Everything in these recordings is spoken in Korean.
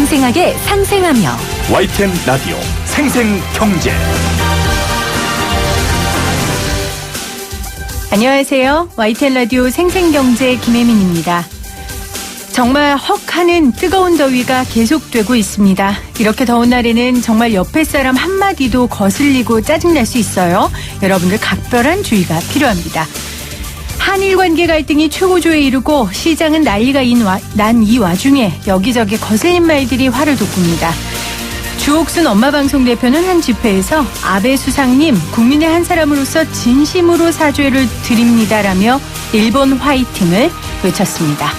생생하게 상생하며 YTN 라디오 생생경제. 안녕하세요. YTN 라디오 생생경제 김혜민입니다. 정말 헉하는 뜨거운 더위가 계속되고 있습니다. 이렇게 더운 날에는 정말 옆에 사람 한마디도 거슬리고 짜증날 수 있어요. 여러분들 각별한 주의가 필요합니다. 한일 관계 갈등이 최고조에 이르고 시장은 난리가 난 이 와중에 여기저기 거슬린 말들이 화를 돋굽니다. 주옥순 엄마방송 대표는 한 집회에서 아베 수상님, 국민의 한 사람으로서 진심으로 사죄를 드립니다라며 일본 화이팅을 외쳤습니다.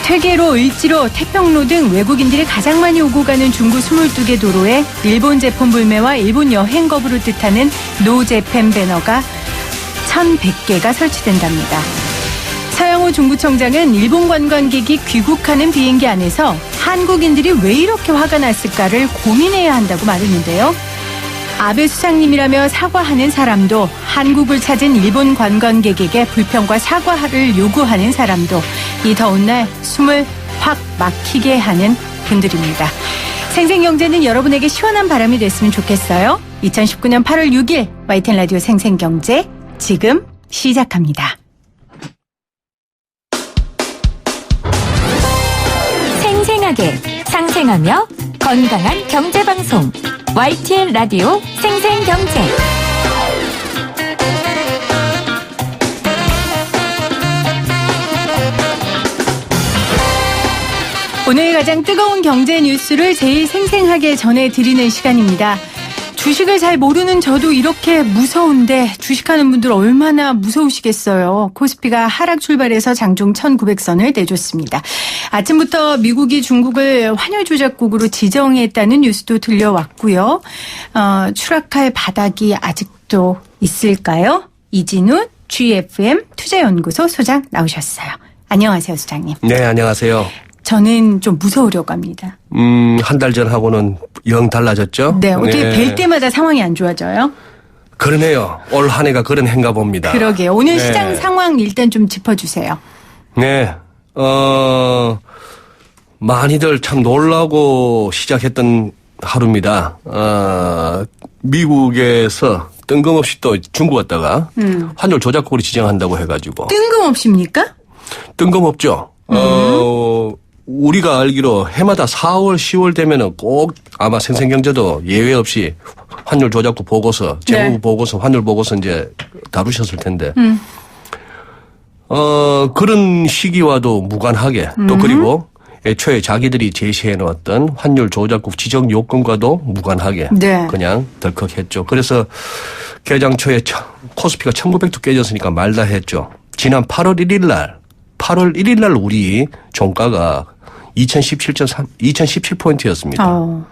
퇴계로, 을지로, 태평로 등 외국인들이 가장 많이 오고 가는 중구 22개 도로에 일본 제품 불매와 일본 여행 거부를 뜻하는 노 재팬 배너가 1,100개가 설치된답니다. 서영호 중구청장은 일본 관광객이 귀국하는 비행기 안에서 한국인들이 왜 이렇게 화가 났을까를 고민해야 한다고 말했는데요. 아베 수상님이라며 사과하는 사람도, 한국을 찾은 일본 관광객에게 불평과 사과를 요구하는 사람도 이 더운 날 숨을 확 막히게 하는 분들입니다. 생생경제는 여러분에게 시원한 바람이 됐으면 좋겠어요. 2019년 8월 6일 YTN 라디오 생생경제 지금 시작합니다. 생생하게 상생하며 건강한 경제방송 YTN 라디오 생생경제. 오늘 가장 뜨거운 경제 뉴스를 제일 생생하게 전해드리는 시간입니다. 주식을 잘 모르는 저도 이렇게 무서운데 주식하는 분들 얼마나 무서우시겠어요. 코스피가 하락 출발해서 장중 1900선을 내줬습니다. 아침부터 미국이 중국을 환율 조작국으로 지정했다는 뉴스도 들려왔고요. 추락할 바닥이 아직도 있을까요? 이진우 GFM 투자연구소 소장 나오셨어요. 안녕하세요, 소장님. 네, 안녕하세요. 저는 좀 무서우려고 합니다. 한 달 전하고는 영 달라졌죠? 네, 어떻게 뵐 때마다 상황이 안 좋아져요? 그러네요. 올 한 해가 그런 해인가 봅니다. 그러게요. 오늘 네. 시장 상황 일단 좀 짚어주세요. 네, 많이들 참 놀라고 시작했던 하루입니다. 미국에서 뜬금없이 또 중국 왔다가 환율 조작국으로 지정한다고 해가지고. 뜬금없입니까? 뜬금없죠. 우리가 알기로 해마다 4월, 10월 되면은 꼭 아마 생생경제도 예외 없이 환율 조작국 보고서, 재무 보고서, 환율 보고서 이제 다루셨을 텐데. 그런 시기와도 무관하게 또 그리고 애초에 자기들이 제시해 놓았던 환율 조작국 지정 요건과도 무관하게 네. 그냥 덜컥했죠. 그래서 개장 초에 코스피가 1900도 깨졌으니까 말다 했죠. 지난 8월 1일 날 우리 종가가 2017포인트였습니다.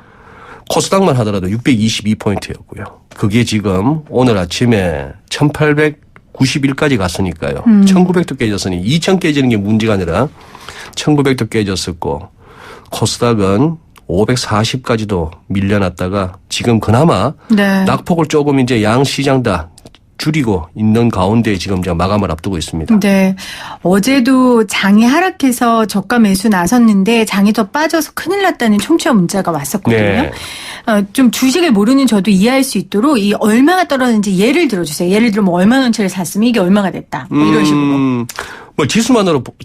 코스닥만 하더라도 622포인트였고요. 그게 지금 오늘 아침에 1891까지 갔으니까요. 1900도 깨졌으니 2000 깨지는 게 문제가 아니라 1900도 깨졌었고 코스닥은 540까지도 밀려났다가 지금 그나마 네. 낙폭을 조금 이제 양 시장 다 줄이고 있는 가운데 지금 마감을 앞두고 있습니다. 네. 어제도 장이 하락해서 저가 매수 나섰는데 장이 더 빠져서 큰일 났다는 청취자 문자가 왔었거든요. 네. 좀 주식을 모르는 저도 이해할 수 있도록 이 얼마가 떨어졌는지 예를 들어주세요. 예를 들어 뭐 얼마 원짜리 샀으면 이게 얼마가 됐다. 뭐 이런 식으로. 뭐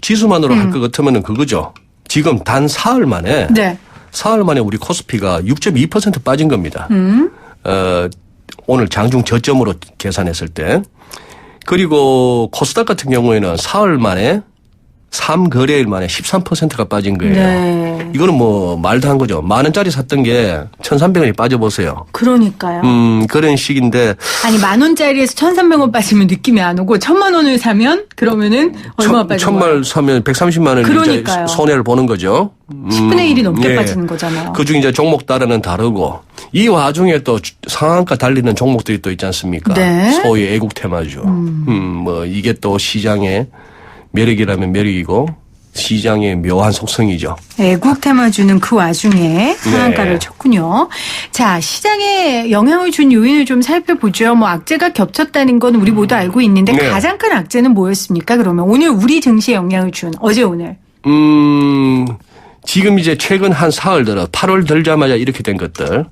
지수만으로 할 것 같으면은 그거죠. 지금 단 사흘 만에 네. 우리 코스피가 6.2% 빠진 겁니다. 오늘 장중 저점으로 계산했을 때. 그리고 코스닥 같은 경우에는 사흘 만에 3거래일 만에 13%가 빠진 거예요. 네. 이거는 뭐 말도 안 거죠. 10,000원짜리 샀던 게 1,300원이 빠져보세요. 그러니까요. 그런 식인데. 아니 10,000원짜리에서 1,300원 빠지면 느낌이 안 오고 1,000,000원을 사면 그러면은 얼마가 빠진 거예요? 1,000만 사면 130만 원 이제 손해를 보는 거죠. 10분의 1이 넘게 빠지는 거잖아요. 그중 이제 종목 따라는 다르고 이 와중에 또 상한가 달리는 종목들이 또 있지 않습니까? 네. 소위 애국 테마주. 뭐 이게 또 시장의 매력이라면 매력이고 시장의 묘한 속성이죠. 애국 테마주는 그 와중에 상한가를 네. 쳤군요. 자, 시장에 영향을 준 요인을 좀 살펴보죠. 뭐 악재가 겹쳤다는 건 우리 모두 알고 있는데 네. 가장 큰 악재는 뭐였습니까? 그러면 오늘 우리 증시에 영향을 준 어제 오늘. 지금 이제 최근 한 사흘 들어 8월 들자마자 이렇게 된 것들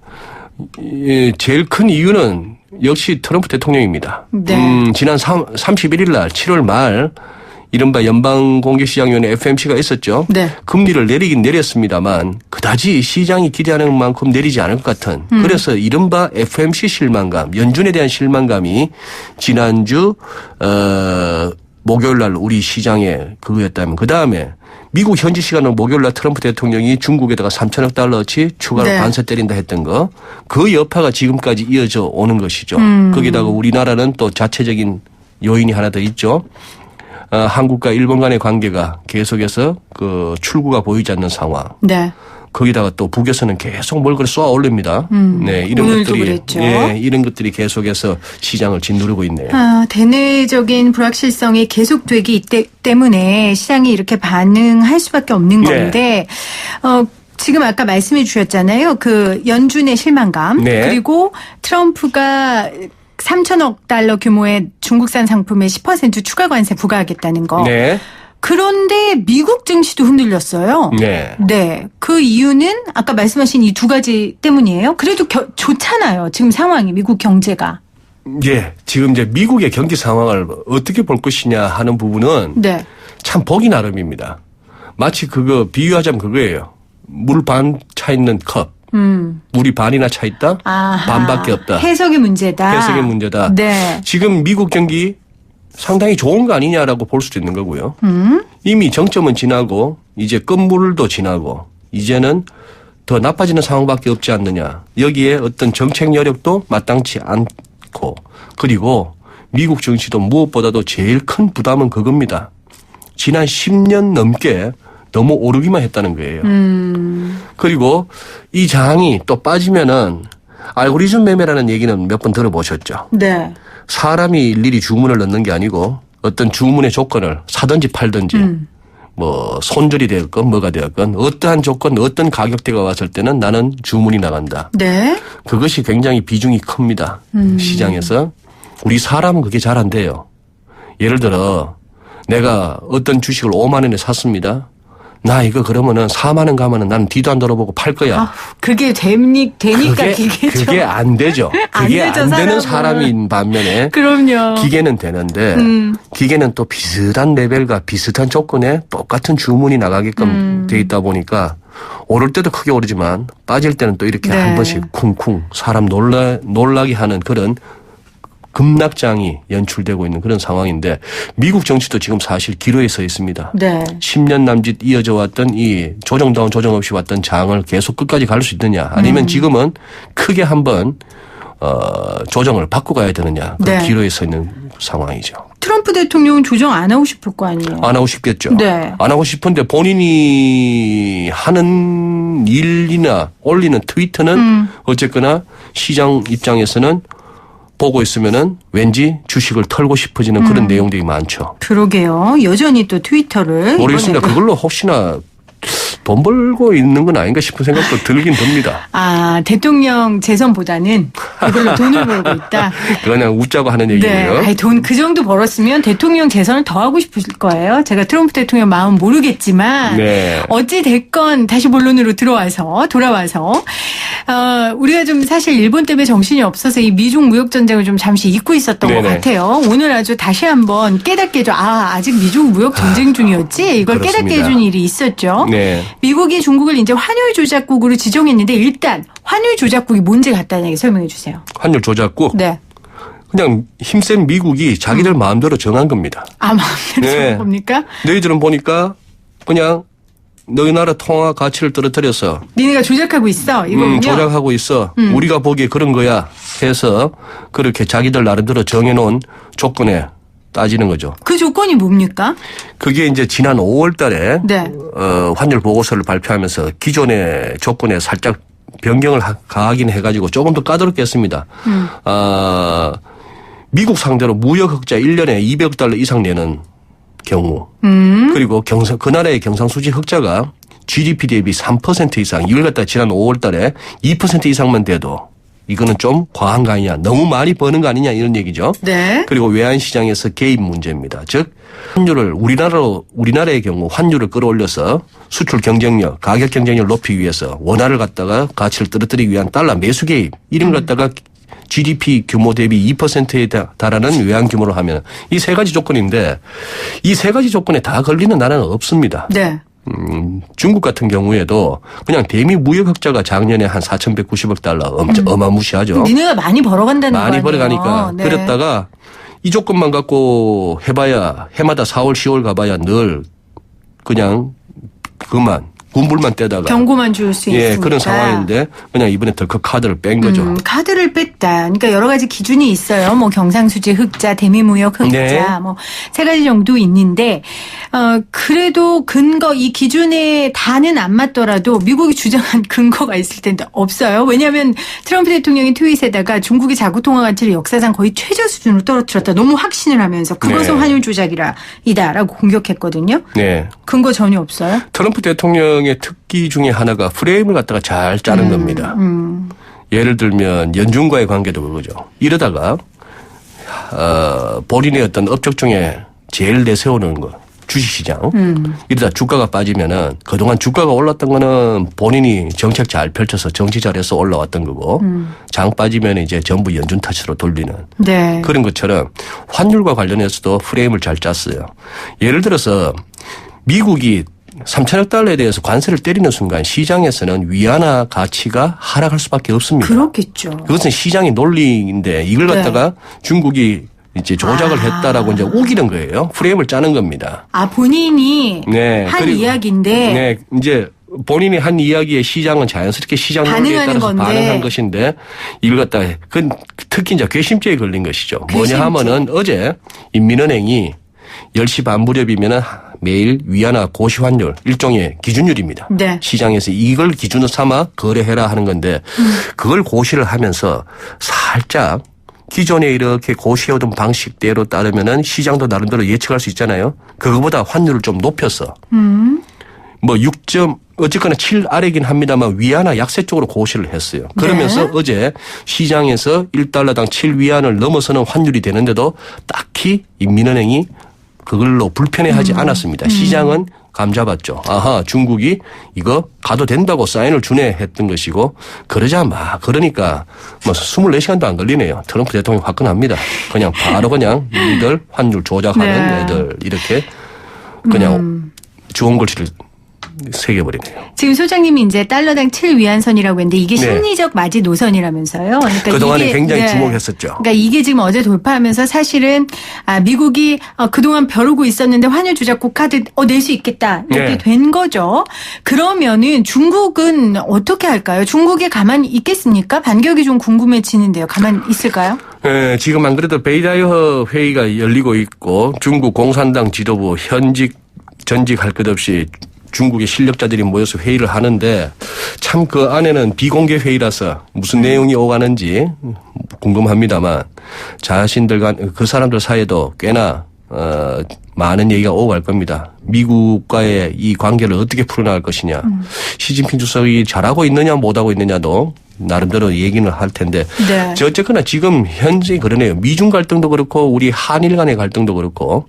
제일 큰 이유는 역시 트럼프 대통령입니다. 네. 지난 31일 날 7월 말 이른바 연방공개시장위원회 FMC가 있었죠. 네. 금리를 내리긴 내렸습니다만 그다지 시장이 기대하는 만큼 내리지 않을 것 같은 그래서 이른바 FMC 실망감, 연준에 대한 실망감이 지난주 목요일 날 우리 시장에 그거였다면 그다음에 미국 현지 시간으로 목요일 날 트럼프 대통령이 중국에다가 3천억 달러어치 추가로 네. 관세 때린다 했던 거 그 여파가 지금까지 이어져 오는 것이죠. 거기다가 우리나라는 또 자체적인 요인이 하나 더 있죠. 한국과 일본 간의 관계가 계속해서 그 출구가 보이지 않는 상황. 네. 거기다가 또 북에서는 계속 뭘 그래 쏘아 올립니다. 네, 이런 오늘도 것들이 그랬죠. 예, 이런 것들이 계속해서 시장을 짓누르고 있네요. 대내적인 불확실성이 계속되기 때문에 시장이 이렇게 반응할 수밖에 없는 네. 건데 지금 아까 말씀해 주셨잖아요. 그 연준의 실망감 네. 그리고 트럼프가 3천억 달러 규모의 중국산 상품에 10% 추가 관세 부과하겠다는 거. 네. 그런데 미국 증시도 흔들렸어요. 네. 네. 그 이유는 아까 말씀하신 이 두 가지 때문이에요. 그래도 좋잖아요. 지금 상황이 미국 경제가. 예. 지금 이제 미국의 경기 상황을 어떻게 볼 것이냐 하는 부분은 네. 참 보기 나름입니다. 마치 그거 비유하자면 그거예요. 물 반 차 있는 컵. 물이 반이나 차 있다? 아하. 반밖에 없다. 해석의 문제다. 해석의 문제다. 네. 지금 미국 경기 상당히 좋은 거 아니냐라고 볼 수도 있는 거고요. 이미 정점은 지나고 이제 끝물도 지나고 이제는 더 나빠지는 상황밖에 없지 않느냐. 여기에 어떤 정책 여력도 마땅치 않고 그리고 미국 증시도 무엇보다도 제일 큰 부담은 그겁니다. 지난 10년 넘게 너무 오르기만 했다는 거예요. 그리고 이 장이 또 빠지면은 알고리즘 매매라는 얘기는 몇 번 들어보셨죠. 네. 사람이 일일이 주문을 넣는 게 아니고 어떤 주문의 조건을 사든지 팔든지 뭐 손절이 되었건 뭐가 되었건 어떠한 조건 어떤 가격대가 왔을 때는 나는 주문이 나간다. 네. 그것이 굉장히 비중이 큽니다. 시장에서. 우리 사람은 그게 잘 안 돼요. 예를 들어 내가 어떤 주식을 5만 원에 샀습니다. 나 이거 그러면은 4만 원 가면은 난 뒤도 안 돌아보고 팔 거야. 그게 되니까 기계죠. 그게 안 되죠. 안 그게 되죠, 안 되는 사람은. 사람인 반면에 그럼요. 기계는 되는데 기계는 또 비슷한 레벨과 비슷한 조건에 똑같은 주문이 나가게끔 돼 있다 보니까 오를 때도 크게 오르지만 빠질 때는 또 이렇게 네. 한 번씩 쿵쿵 사람 놀라게 하는 그런 급락장이 연출되고 있는 그런 상황인데 미국 정치도 지금 사실 기로에 서 있습니다. 네. 10년 남짓 이어져 왔던 이 조정다운 조정 없이 왔던 장을 계속 끝까지 갈 수 있느냐 아니면 지금은 크게 한번 조정을 바꾸고 가야 되느냐 그 네. 기로에 서 있는 상황이죠. 트럼프 대통령은 조정 안 하고 싶을 거 아니에요. 안 하고 싶겠죠. 네. 안 하고 싶은데 본인이 하는 일이나 올리는 트위터는 어쨌거나 시장 입장에서는 보고 있으면은 왠지 주식을 털고 싶어지는 그런 내용들이 많죠. 그러게요. 여전히 또 트위터를. 모르겠습니다. 이번에도. 그걸로 혹시나 돈 벌고 있는 건 아닌가 싶은 생각도 들긴 듭니다. 대통령 재선보다는 이걸로 돈을 벌고 있다. 그냥 웃자고 하는 네. 얘기고요. 돈 그 정도 벌었으면 대통령 재선을 더 하고 싶을 거예요. 제가 트럼프 대통령 마음 모르겠지만. 네. 어찌 됐건 다시 본론으로 돌아와서. 우리가 좀 사실 일본 때문에 정신이 없어서 이 미중 무역 전쟁을 좀 잠시 잊고 있었던 네네. 것 같아요. 오늘 아주 다시 한번 깨닫게 해줘. 아직 미중 무역 전쟁 중이었지? 이걸 그렇습니다. 깨닫게 해준 일이 있었죠. 네. 미국이 중국을 이제 환율 조작국으로 지정했는데 일단 환율 조작국이 뭔지 간단하게 설명해 주세요. 환율 조작국. 네. 그냥 힘센 미국이 자기들 마음대로 정한 겁니다. 마음대로 네. 정한 겁니까? 너희들은 보니까 그냥 너희 나라 통화 가치를 떨어뜨려서 니네가 조작하고 있어. 이거군요. 조작하고 있어. 우리가 보기에 그런 거야 해서 그렇게 자기들 나름대로 정해놓은 조건에 따지는 거죠. 그 조건이 뭡니까? 그게 이제 지난 5월 달에 네. 환율 보고서를 발표하면서 기존의 조건에 살짝 변경을 가하긴 해가지고 조금 더 까다롭게 했습니다. 미국 상대로 무역 흑자 1년에 200억 달러 이상 내는 경우 그리고 그 나라의 경상수지 흑자가 GDP 대비 3% 이상 이걸 갖다 지난 5월 달에 2% 이상만 돼도 이거는 좀 과한 거 아니냐. 너무 많이 버는 거 아니냐 이런 얘기죠. 네. 그리고 외환시장에서 개입 문제입니다. 즉 환율을 우리나라의 경우 환율을 끌어올려서 수출 경쟁력, 가격 경쟁력을 높이기 위해서 원화를 갖다가 가치를 떨어뜨리기 위한 달러 매수 개입 이런 걸 갖다가 GDP 규모 대비 2%에 달하는 외환 규모로 하면 이 세 가지 조건인데 이 세 가지 조건에 다 걸리는 나라는 없습니다. 네. 중국 같은 경우에도 그냥 대미 무역 흑자가 작년에 한 4,190억 달러 어마무시하죠. 니네가 많이 벌어간다는 많이 거 아니에요? 벌어가니까 네. 그랬다가 이 조건만 갖고 해봐야 해마다 4월 10월 가봐야 늘 그냥 그만 군불만 떼다가 경고만 줄 수 있으니까. 그런 상황인데 그냥 이번에 덜컥 카드를 뺀 거죠. 카드를 뺐다. 그러니까 여러 가지 기준이 있어요. 뭐 경상수지 흑자, 대미무역 흑자, 네. 뭐 세 가지 정도 있는데 그래도 근거 이 기준에 다는 안 맞더라도 미국이 주장한 근거가 있을 텐데 없어요. 왜냐하면 트럼프 대통령이 트윗에다가 중국이 자구 통화 가치를 역사상 거의 최저 수준으로 떨어뜨렸다. 너무 확신을 하면서 그것은 네. 환율 조작이다라고 공격했거든요. 네. 근거 전혀 없어요. 트럼프 대통령의 특기 중에 하나가 프레임을 갖다가 잘 짜는 겁니다. 예를 들면 연준과의 관계도 그거죠. 이러다가 본인의 어떤 업적 중에 제일 내세우는 거 주식시장. 이러다 주가가 빠지면은 그동안 주가가 올랐던 거는 본인이 정책 잘 펼쳐서 정치 잘해서 올라왔던 거고 장 빠지면 이제 전부 연준 탓으로 돌리는 네. 그런 것처럼 환율과 관련해서도 프레임을 잘 짰어요. 예를 들어서 미국이 3천억 달러에 대해서 관세를 때리는 순간 시장에서는 위안화 가치가 하락할 수밖에 없습니다. 그렇겠죠. 그것은 시장의 논리인데 이걸 갖다가 중국이 이제 조작을 했다라고 이제 우기는 거예요. 프레임을 짜는 겁니다. 본인이 네. 한 그리고 이야기인데 네. 이제 본인이 한 이야기에 시장은 자연스럽게 시장 논리에 반응하는 따라서 건데. 반응한 것인데 이걸 갖다가 그건 특히 이제 괘씸죄에 걸린 것이죠. 괘씸죄. 뭐냐 하면은 어제 인민은행이 10시 반 무렵이면은 매일 위안화 고시 환율 일종의 기준율입니다. 네. 시장에서 이걸 기준으로 삼아 거래해라 하는 건데 그걸 고시를 하면서 살짝 기존에 이렇게 고시해오던 방식대로 따르면은 시장도 나름대로 예측할 수 있잖아요. 그거보다 환율을 좀 높여서 뭐 6점 어쨌거나 7 아래긴 합니다만 위안화 약세 쪽으로 고시를 했어요. 그러면서 네. 어제 시장에서 1달러당 7 위안을 넘어서는 환율이 되는데도 딱히 인민은행이 그걸로 불편해하지 않았습니다. 시장은 감잡았죠. 아하, 중국이 이거 가도 된다고 사인을 주네 했던 것이고 그러니까 뭐 24시간도 안 걸리네요. 트럼프 대통령이 화끈합니다. 그냥 바로 그냥 이들 환율 조작하는 네. 애들 이렇게 그냥 주원 글씨를 새겨버리네요. 지금 소장님이 이제 달러당 7위안선이라고 했는데 이게 네. 심리적 마지노선이라면서요. 그러니까 그동안에 이게, 굉장히 네. 주목했었죠. 그러니까 이게 지금 어제 돌파하면서 사실은 미국이 그동안 벼르고 있었는데 환율 조작국 카드 낼 수 있겠다 이렇게 네. 된 거죠. 그러면은 중국은 어떻게 할까요? 중국이 가만히 있겠습니까? 반격이 좀 궁금해지는데요. 가만히 있을까요? 네, 지금 안 그래도 베이다이어 회의가 열리고 있고 중국 공산당 지도부 현직 전직 할 것 없이 중국의 실력자들이 모여서 회의를 하는데 참 그 안에는 비공개 회의라서 무슨 내용이 오가는지 궁금합니다만 자신들 그 사람들 사이에도 꽤나 많은 얘기가 오갈 겁니다. 미국과의 이 관계를 어떻게 풀어나갈 것이냐. 시진핑 주석이 잘하고 있느냐 못하고 있느냐도 나름대로 얘기는 할 텐데 네. 어쨌거나 지금 현재 그러네요. 미중 갈등도 그렇고 우리 한일 간의 갈등도 그렇고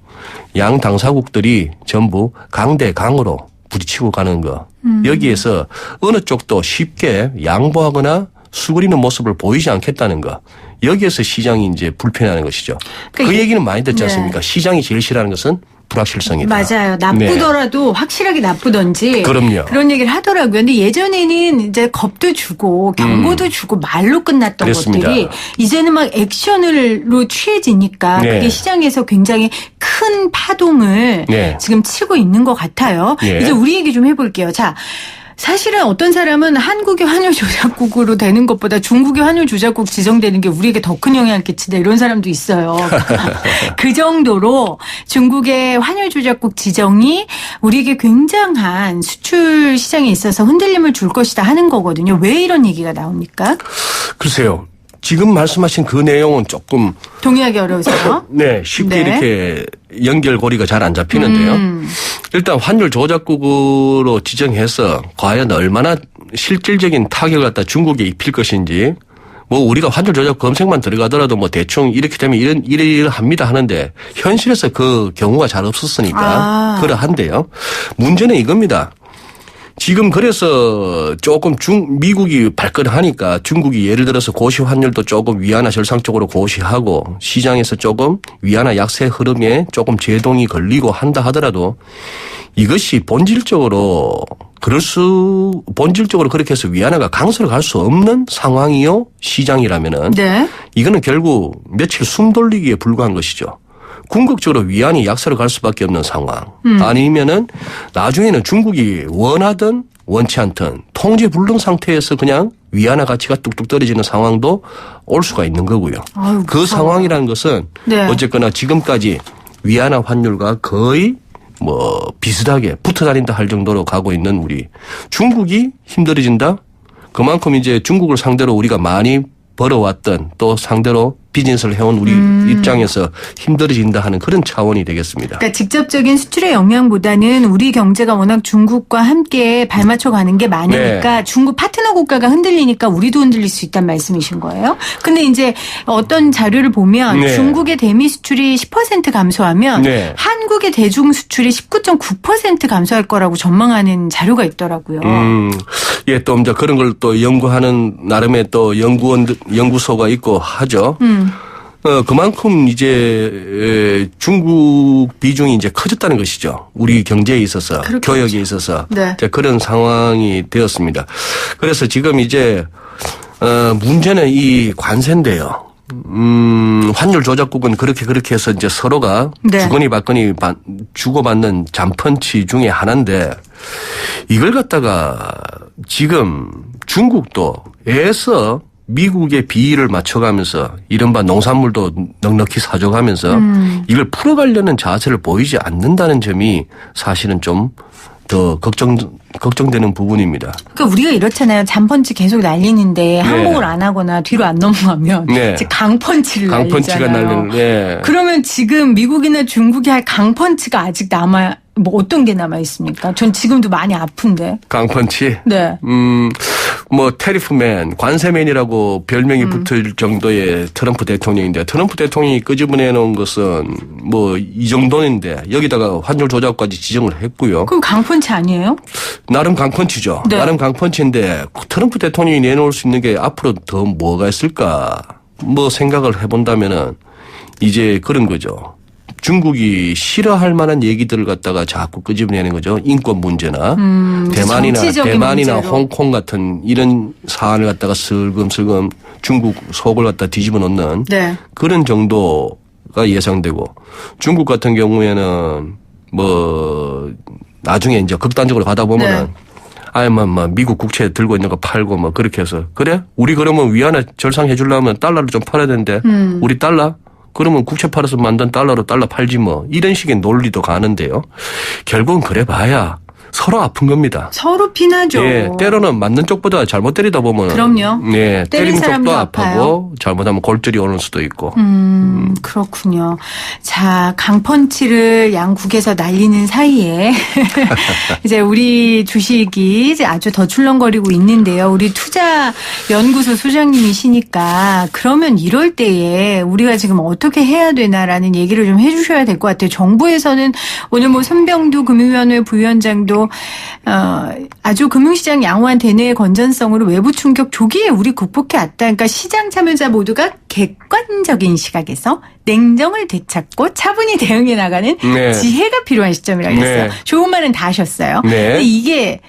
양 당사국들이 전부 강대강으로 부딪히고 가는 거. 여기에서 어느 쪽도 쉽게 양보하거나 수그리는 모습을 보이지 않겠다는 거. 여기에서 시장이 이제 불편해하는 것이죠. 그 그러니까 얘기는 많이 듣지 네. 않습니까? 시장이 제일 싫어하는 것은 불확실성이다. 맞아요. 나쁘더라도 확실하게 나쁘던지 그럼요. 그런 얘기를 하더라고요. 근데 예전에는 이제 겁도 주고 경고도 주고 말로 끝났던 그렇습니다. 것들이 이제는 막 액션으로 취해지니까 네. 그게 시장에서 굉장히 큰 파동을 네. 지금 치고 있는 것 같아요. 네. 이제 우리 얘기 좀 해볼게요. 자. 사실은 어떤 사람은 한국의 환율 조작국으로 되는 것보다 중국의 환율 조작국 지정되는 게 우리에게 더 큰 영향을 끼친다 이런 사람도 있어요. 그 정도로 중국의 환율 조작국 지정이 우리에게 굉장한 수출 시장에 있어서 흔들림을 줄 것이다 하는 거거든요. 왜 이런 얘기가 나옵니까? 글쎄요. 지금 말씀하신 그 내용은 조금 동의하기 어려우세요? 네, 쉽게 네. 이렇게 연결고리가 잘 안 잡히는데요. 일단 환율 조작국으로 지정해서 과연 얼마나 실질적인 타격을 갖다 중국에 입힐 것인지 뭐 우리가 환율 조작 검색만 들어가더라도 뭐 대충 이렇게 되면 이래 합니다 하는데 현실에서 그 경우가 잘 없었으니까 그러한데요. 문제는 이겁니다. 지금 그래서 조금 미국이 발끈하니까 중국이 예를 들어서 고시 환율도 조금 위안화 절상적으로 고시하고 시장에서 조금 위안화 약세 흐름에 조금 제동이 걸리고 한다 하더라도 이것이 본질적으로 그렇게 해서 위안화가 강세로 갈 수 없는 상황이요 시장이라면은 네. 이거는 결국 며칠 숨 돌리기에 불과한 것이죠. 궁극적으로 위안이 약세로 갈 수밖에 없는 상황. 아니면은 나중에는 중국이 원하든 원치 않든 통제 불능 상태에서 그냥 위안화 가치가 뚝뚝 떨어지는 상황도 올 수가 있는 거고요. 아유, 그 상황이라는 것은 네. 어쨌거나 지금까지 위안화 환율과 거의 뭐 비슷하게 붙어 다닌다 할 정도로 가고 있는 우리 중국이 힘들어진다. 그만큼 이제 중국을 상대로 우리가 많이 벌어왔던 또 상대로 비즈니스를 해온 우리 입장에서 힘들어진다 하는 그런 차원이 되겠습니다. 그러니까 직접적인 수출의 영향보다는 우리 경제가 워낙 중국과 함께 발맞춰 가는 게 많으니까 네. 중국 파트너 국가가 흔들리니까 우리도 흔들릴 수 있다는 말씀이신 거예요? 근데 이제 어떤 자료를 보면 네. 중국의 대미 수출이 10% 감소하면 네. 한국의 대중 수출이 19.9% 감소할 거라고 전망하는 자료가 있더라고요. 예, 또 이제 그런 걸 또 연구하는 나름의 또 연구소가 있고 하죠. 그만큼 이제 중국 비중이 이제 커졌다는 것이죠. 우리 경제에 있어서 그렇겠죠. 교역에 있어서 네. 그런 상황이 되었습니다. 그래서 지금 이제 문제는 이 관세인데요. 환율 조작국은 그렇게 해서 이제 서로가 네. 주거니 받거니 주고받는 잔펀치 중에 하나인데 이걸 갖다가 지금 중국도 애써 미국의 비위를 맞춰가면서 이른바 농산물도 넉넉히 사줘가면서 이걸 풀어가려는 자세를 보이지 않는다는 점이 사실은 좀 더 걱정되는 부분입니다. 그러니까 우리가 이렇잖아요. 잔펀치 계속 날리는데 항복을 안 하거나 뒤로 안 넘어가면 네. 이제 강펀치를 강펀치가 날리잖아요. 날리는. 네. 그러면 지금 미국이나 중국이 할 강펀치가 아직 뭐 어떤 게 남아 있습니까? 전 지금도 많이 아픈데. 강펀치. 네. 뭐 테리프맨, 관세맨이라고 별명이 붙을 정도의 트럼프 대통령인데 트럼프 대통령이 끄집어내 놓은 것은 뭐 이 정도인데 여기다가 환율 조작까지 지정을 했고요. 그럼 강펀치 아니에요? 나름 강펀치죠. 네. 나름 강펀치인데 트럼프 대통령이 내놓을 수 있는 게 앞으로 더 뭐가 있을까 뭐 생각을 해본다면은 이제 그런 거죠. 중국이 싫어할 만한 얘기들을 갖다가 자꾸 끄집어내는 거죠. 인권 문제나 정치적인 대만이나 문제로. 홍콩 같은 이런 사안을 갖다가 슬금슬금 중국 속을 갖다 뒤집어 놓는 네. 그런 정도가 예상되고 중국 같은 경우에는 뭐 나중에 이제 극단적으로 가다 보면은 네. 아이 뭐 미국 국채 들고 있는 거 팔고 뭐 그렇게 해서 그래? 우리 그러면 위안화 절상해 주려면 달러를 좀 팔아야 되는데 우리 달러? 그러면 국채 팔아서 만든 달러로 달러 팔지 뭐 이런 식의 논리도 가는데요. 결국은 그래 봐야 서로 아픈 겁니다. 서로 피나죠. 예, 때로는 맞는 쪽보다 잘못 때리다 보면 그럼요. 예, 때리는 사람도 쪽도 아파요. 아프고 잘못하면 골절이 오는 수도 있고. 그렇군요. 자, 강펀치를 양국에서 날리는 사이에 이제 우리 주식이 이제 아주 더 출렁거리고 있는데요. 우리 투자연구소 소장님이시니까 그러면 이럴 때에 우리가 지금 어떻게 해야 되나라는 얘기를 좀 해주셔야 될 것 같아요. 정부에서는 오늘 뭐 손병두 금융위원회 부위원장도 아주 금융시장 양호한 대내의 건전성으로 외부 충격 조기에 우리 극복해 왔다. 그러니까 시장 참여자 모두가 객관적인 시각에서 냉정을 되찾고 차분히 대응해 나가는 네. 지혜가 필요한 시점이라 그랬어요. 네. 좋은 말은 다 하셨어요. 네. 근데 이게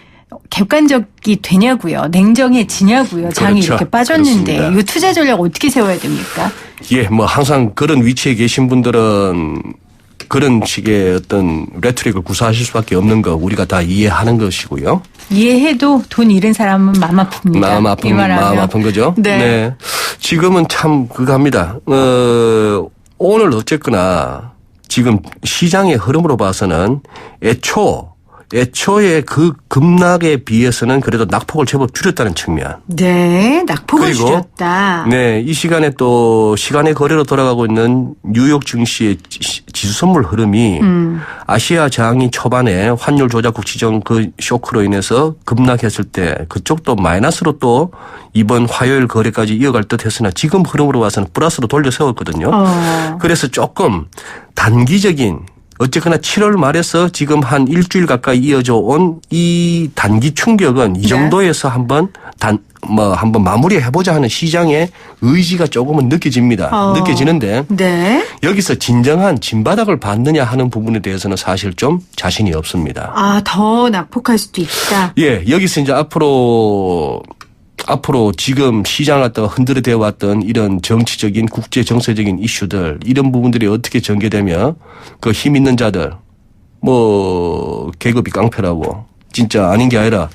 객관적이 되냐고요. 냉정해지냐고요. 장이 그렇죠. 이렇게 빠졌는데 그렇습니다. 이 투자 전략 어떻게 세워야 됩니까? 예, 뭐 항상 그런 위치에 계신 분들은 그런 식의 어떤 레토릭을 구사하실 수밖에 없는 거 우리가 다 이해하는 것이고요. 이해해도 돈 잃은 사람은 마음 아픕니다. 마음 아픈 거죠. 네. 지금은 참 그거 합니다. 오늘 어쨌거나 지금 시장의 흐름으로 봐서는 애초 애초에 그 급락에 비해서는 그래도 낙폭을 제법 줄였다는 측면. 네, 낙폭을 그리고 줄였다. 네, 이 시간에 또 시간의 거래로 돌아가고 있는 뉴욕 증시의 지수 선물 흐름이 아시아 장이 초반에 환율 조작국 지정 그 쇼크로 인해서 급락했을 때 그쪽도 마이너스로 또 이번 화요일 거래까지 이어갈 듯 했으나 지금 흐름으로 봐서는 플러스로 돌려 세웠거든요. 그래서 조금 단기적인 어쨌거나 7월 말에서 지금 한 일주일 가까이 이어져 온 이 단기 충격은 이 정도에서 한번 한번 마무리해보자 하는 시장의 의지가 조금은 느껴집니다. 느껴지는데 네. 여기서 진정한 진바닥을 받느냐 하는 부분에 대해서는 사실 좀 자신이 없습니다. 아, 더 낙폭할 수도 있다. 예, 여기서 이제 앞으로 지금 시장을 갖다가 흔들어대어 왔던 이런 정치적인 국제 정세적인 이슈들 이런 부분들이 어떻게 전개되며 그 힘 있는 자들 뭐 계급이 깡패라고 진짜 아닌 게 아니라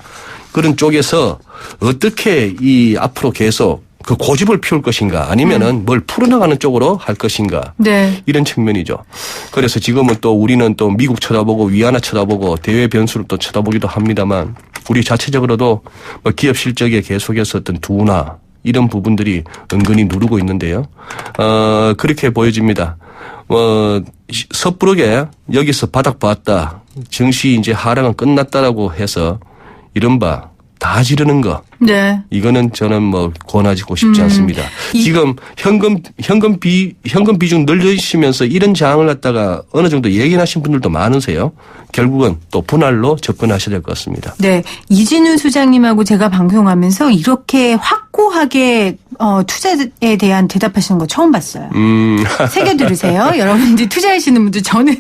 그런 쪽에서 어떻게 이 앞으로 계속 그 고집을 피울 것인가 아니면은 뭘 풀어나가는 쪽으로 할 것인가. 네. 이런 측면이죠. 그래서 지금은 또 우리는 또 미국 쳐다보고 위안화 쳐다보고 대외 변수를 또 쳐다보기도 합니다만 우리 자체적으로도 뭐 기업 실적에 계속해서 어떤 둔화 이런 부분들이 은근히 누르고 있는데요. 그렇게 보여집니다. 섣부르게 여기서 바닥 봤다. 증시 이제 하락은 끝났다라고 해서 이른바 다 지르는 거. 네. 이거는 저는 뭐 권하고 싶지 않습니다. 지금 현금 비중 늘리시면서 이런 장을 갖다가 어느 정도 예견하신 분들도 많으세요. 결국은 또 분할로 접근하셔야 될 것 같습니다. 네. 이진우 소장님하고 제가 방송하면서 이렇게 확고하게 투자에 대한 대답하시는 거 처음 봤어요. 새겨 들으세요. 여러분들 투자하시는 분들 저는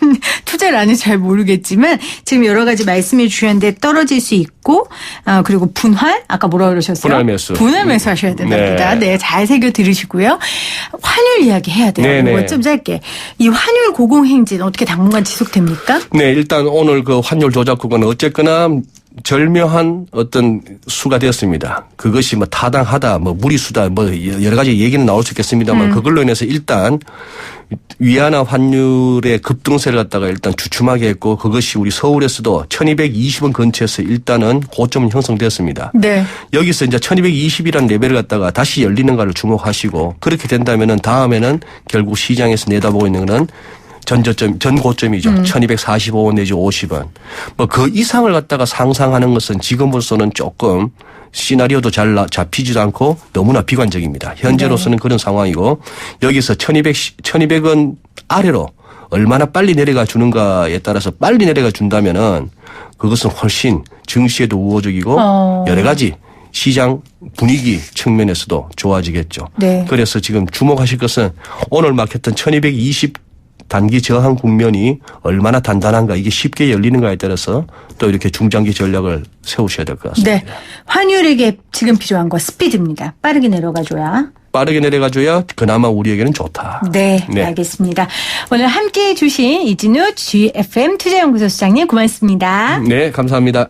투자를 안 해서 잘 모르겠지만 지금 여러 가지 말씀해 주셨는데 떨어질 수 있고 그리고 분할 아까 뭐라 그러셨어요? 분할 매수. 분할 매수 하셔야 된답니다. 네. 네. 잘 새겨 들으시고요. 환율 이야기 해야 돼요. 네네. 이거 좀 짧게. 이 환율 고공행진 어떻게 당분간 지속됩니까? 네, 일단 오늘 그 환율 조작국은 어쨌거나 절묘한 어떤 수가 되었습니다. 그것이 뭐 타당하다, 뭐 무리수다, 뭐 여러 가지 얘기는 나올 수 있겠습니다만 그걸로 인해서 일단 위안화 환율의 급등세를 갖다가 일단 주춤하게 했고 그것이 우리 서울에서도 1220원 근처에서 일단은 고점은 형성되었습니다. 네. 여기서 이제 1220이라는 레벨을 갖다가 다시 열리는가를 주목하시고 그렇게 된다면은 다음에는 결국 시장에서 내다보고 있는 거는 전 고점이죠. 1245원 내지 50원. 뭐 그 이상을 갖다가 상상하는 것은 지금으로서는 조금 시나리오도 잘 잡히지도 않고 너무나 비관적입니다. 현재로서는 그런 상황이고 여기서 1200원 아래로 얼마나 빨리 내려가 주는가에 따라서 빨리 내려가 준다면은 그것은 훨씬 증시에도 우호적이고 여러 가지 시장 분위기 측면에서도 좋아지겠죠. 네. 그래서 지금 주목하실 것은 오늘 막혔던 1220 단기 저항 국면이 얼마나 단단한가 이게 쉽게 열리는가에 따라서 또 이렇게 중장기 전략을 세우셔야 될 것 같습니다. 네. 환율에게 지금 필요한 거 스피드입니다. 빠르게 내려가줘야. 빠르게 내려가줘야 그나마 우리에게는 좋다. 네, 알겠습니다. 오늘 함께해 주신 이진우 GFM 투자연구소 소장님 고맙습니다. 네, 감사합니다.